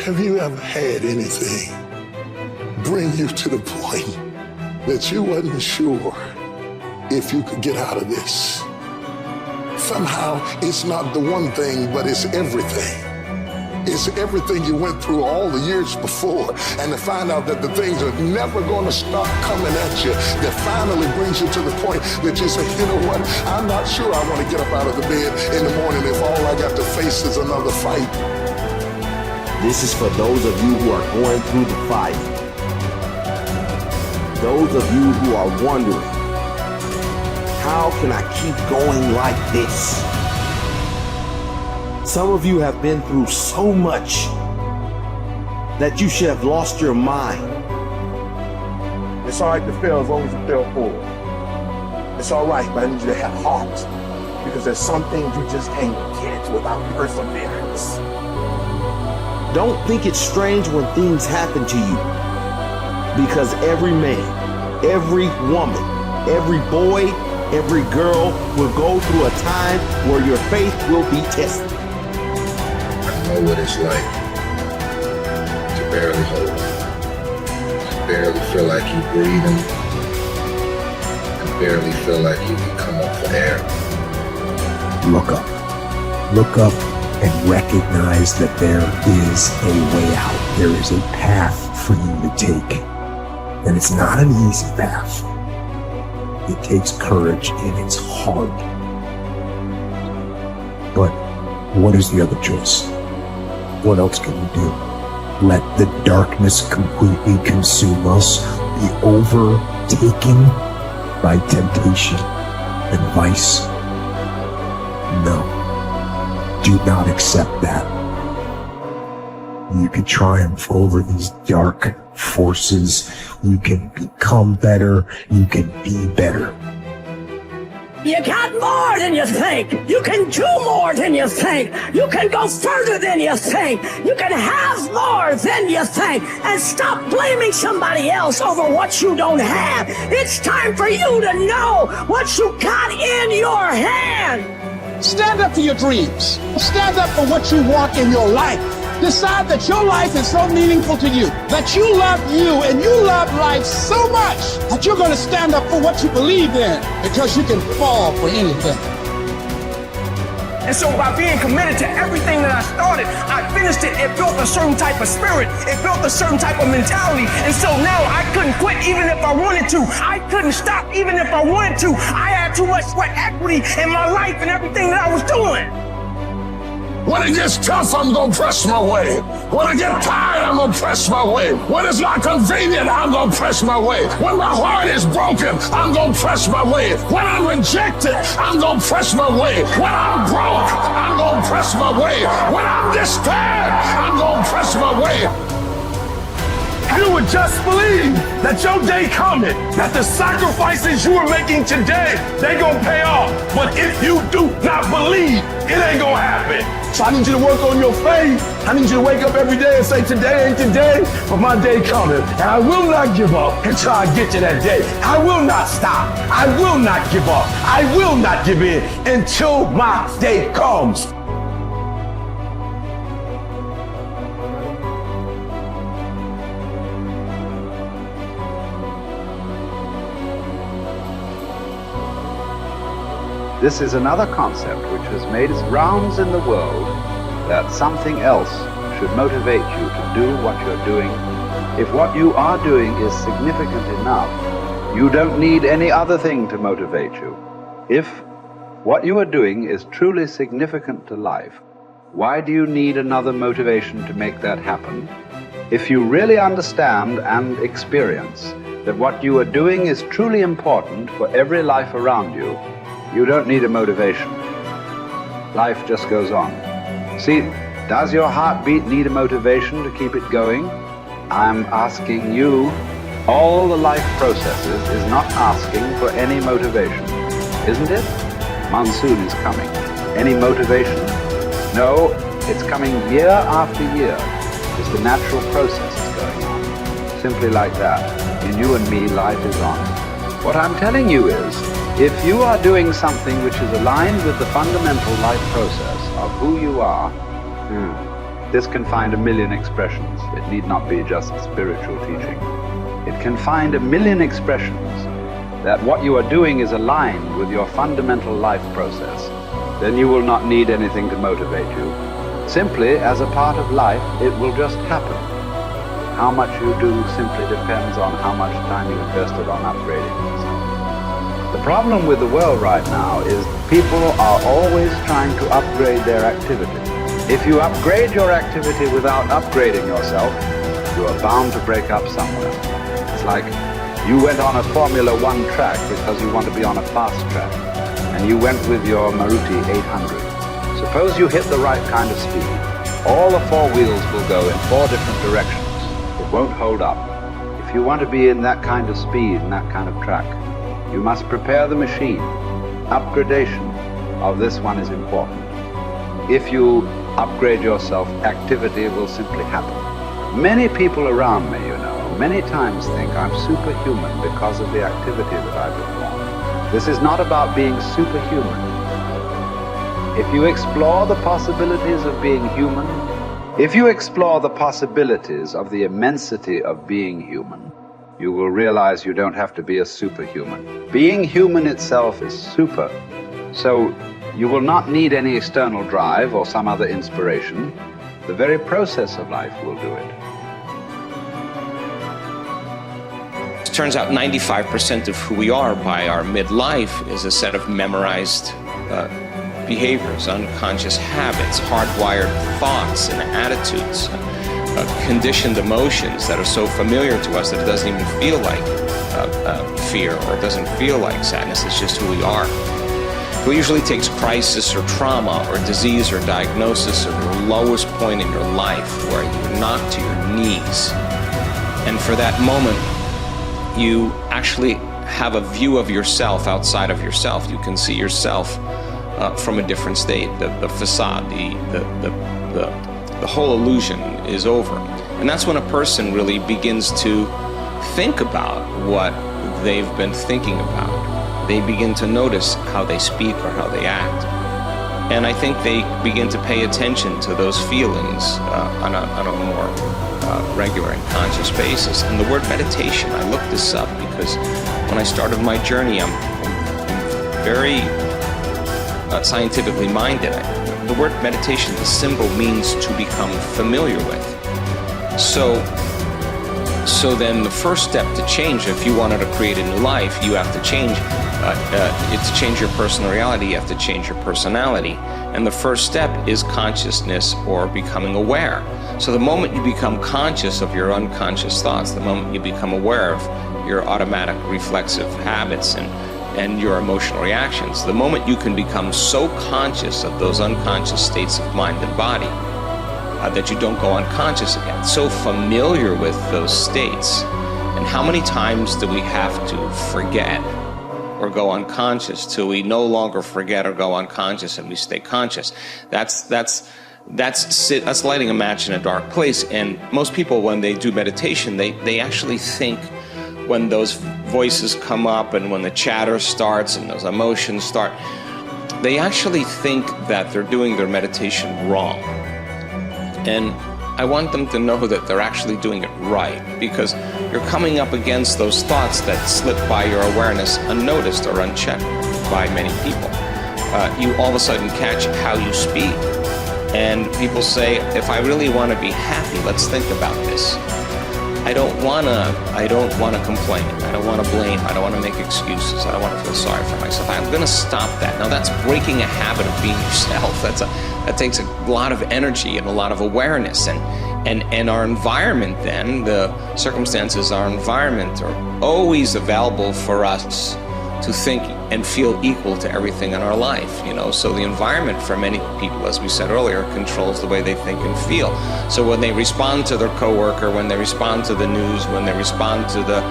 Have you ever had anything bring you to the point that you wasn't sure if you could get out of this? Somehow it's not the one thing, but it's everything. It's everything you went through all the years before, and to find out that the things are never going to stop coming at you, that finally brings you to the point that you say, you know what, I'm not sure I want to get up out of the bed in the morning if all I got to face is another fight. This is for those of you who are going through the fight. Those of you who are wondering, how can I keep going like this? Some of you have been through so much that you should have lost your mind. It's all right to fail as long as you fail forward. It's all right, but I need you to have heart, because there's some things you just can't get without perseverance. Don't think it's strange when things happen to you, because every man, every woman, every boy, every girl will go through a time where your faith will be tested. I know what it's like to barely hold on, to barely feel like you're breathing, and barely feel like you can come up for air. Look up. Look up and recognize that there is a way out. There is a path for you to take. And it's not an easy path. It takes courage and it's hard. But what is the other choice? What else can we do? Let the darkness completely consume us, be overtaken by temptation and vice? No. Do not accept that. You can triumph over these dark forces. You can become better. You can be better. You got more than you think. You can do more than you think. You can go further than you think. You can have more than you think. And stop blaming somebody else over what you don't have. It's time for you to know what you got in your hand. Stand up for your dreams. Stand up for what you want in your life. Decide that your life is so meaningful to you, that you love you and you love life so much that you're going to stand up for what you believe in, because you can fall for anything. And so by being committed to everything that I started, I finished it. It built a certain type of spirit. It built a certain type of mentality. And so now I couldn't quit even if I wanted to. I couldn't stop even if I wanted to. I had too much sweat equity in my life and everything that I was doing. When it gets tough, I'm gonna press my way. When I get tired, I'm gonna press my way. When it's not convenient, I'm gonna press my way. When my heart is broken, I'm gonna press my way. When I'm rejected, I'm gonna press my way. When I'm broke, I'm gonna press my way. When I'm despaired, I'm gonna press my way. You would just believe that your day coming, that the sacrifices you are making today, they gonna pay off. But if you do not believe, it ain't gonna happen. So I need you to work on your faith. I need you to wake up every day and say, today ain't today, but my day coming. And I will not give up until I get to that day. I will not stop. I will not give up. I will not give in until my day comes. This is another concept which has made its rounds in the world, that something else should motivate you to do what you're doing. If what you are doing is significant enough, you don't need any other thing to motivate you. If what you are doing is truly significant to life, why do you need another motivation to make that happen? If you really understand and experience that what you are doing is truly important for every life around you, you don't need a motivation. Life just goes on. See, does your heartbeat need a motivation to keep it going? I'm asking you. All the life processes is not asking for any motivation, isn't it? Monsoon is coming. Any motivation? No, it's coming year after year, because the natural process is going on. Simply like that. In you and me, life is on. What I'm telling you is, if you are doing something which is aligned with the fundamental life process of who you are, This can find a million expressions. It need not be just spiritual teaching. It can find a million expressions that what you are doing is aligned with your fundamental life process. Then you will not need anything to motivate you. Simply, as a part of life, it will just happen. How much you do simply depends on how much time you invested on upgrading yourself. The problem with the world right now is people are always trying to upgrade their activity. If you upgrade your activity without upgrading yourself, you are bound to break up somewhere. It's like you went on a Formula One track because you want to be on a fast track, and you went with your Maruti 800. Suppose you hit the right kind of speed. All the four wheels will go in four different directions. It won't hold up. If you want to be in that kind of speed and that kind of track, you must prepare the machine. Upgradation of this one is important. If you upgrade yourself, activity will simply happen. Many people around me, many times think I'm superhuman because of the activity that I perform. This is not about being superhuman. If you explore the possibilities of being human, if you explore the possibilities of the immensity of being human, you will realize you don't have to be a superhuman. Being human itself is super. So you will not need any external drive or some other inspiration. The very process of life will do it. It turns out 95% of who we are by our midlife is a set of memorized behaviors, unconscious habits, hardwired thoughts and attitudes, conditioned emotions that are so familiar to us that it doesn't even feel like fear, or it doesn't feel like sadness. It's just who we are. It usually takes crisis or trauma or disease or diagnosis or the lowest point in your life where you're knocked to your knees. And for that moment, you actually have a view of yourself outside of yourself. You can see yourself from a different state. The facade, the whole illusion is over. And that's when a person really begins to think about what they've been thinking about. They begin to notice how they speak or how they act. And I think they begin to pay attention to those feelings on a more regular and conscious basis. And the word meditation, I looked this up because when I started my journey, I'm very scientifically minded. The word meditation, the symbol means to become familiar with. So then the first step to change, if you wanted to create a new life, you have to change. To change your personal reality, you have to change your personality. And the first step is consciousness or becoming aware. So the moment you become conscious of your unconscious thoughts, the moment you become aware of your automatic reflexive habits and your emotional reactions, the moment you can become so conscious of those unconscious states of mind and body that you don't go unconscious again, so familiar with those states. And how many times do we have to forget or go unconscious till we no longer forget or go unconscious and we stay conscious? That's lighting a match in a dark place. And most people, when they do meditation, they actually think, when those voices come up and when the chatter starts and those emotions start, they actually think that they're doing their meditation wrong. And I want them to know that they're actually doing it right, because you're coming up against those thoughts that slip by your awareness unnoticed or unchecked by many people. You all of a sudden catch how you speak. And people say, if I really want to be happy, let's think about this. I don't want to complain. I don't want to blame. I don't want to make excuses. I don't want to feel sorry for myself. I'm going to stop that. Now that's breaking a habit of being yourself. That takes a lot of energy and a lot of awareness. And our environment then, the circumstances, our environment are always available for us to think and feel equal to everything in our life, So the environment for many people, as we said earlier, controls the way they think and feel. So when they respond to their coworker, when they respond to the news, when they respond to the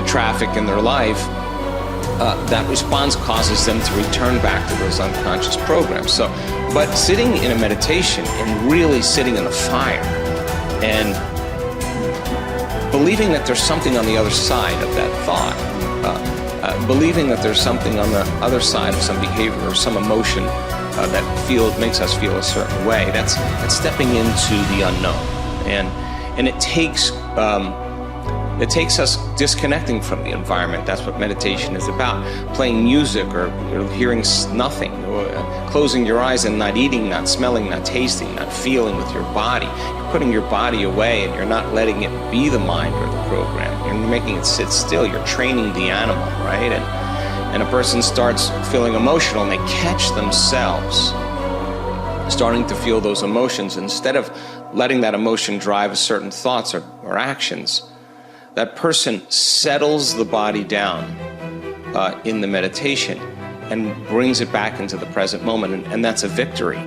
traffic in their life, that response causes them to return back to those unconscious programs. But sitting in a meditation and really sitting in the fire and believing that there's something on the other side of that thought, believing that there's something on the other side of some behavior or some emotion that makes us feel a certain way. That's stepping into the unknown, and it takes us disconnecting from the environment. That's what meditation is about. Playing music or hearing nothing, or closing your eyes and not eating, not smelling, not tasting, not feeling with your body. You're putting your body away and you're not letting it be the mind or the program. You're making it sit still. You're training the animal, right? And a person starts feeling emotional and they catch themselves starting to feel those emotions. Instead of letting that emotion drive certain thoughts or actions, that person settles the body down in the meditation and brings it back into the present moment, and that's a victory.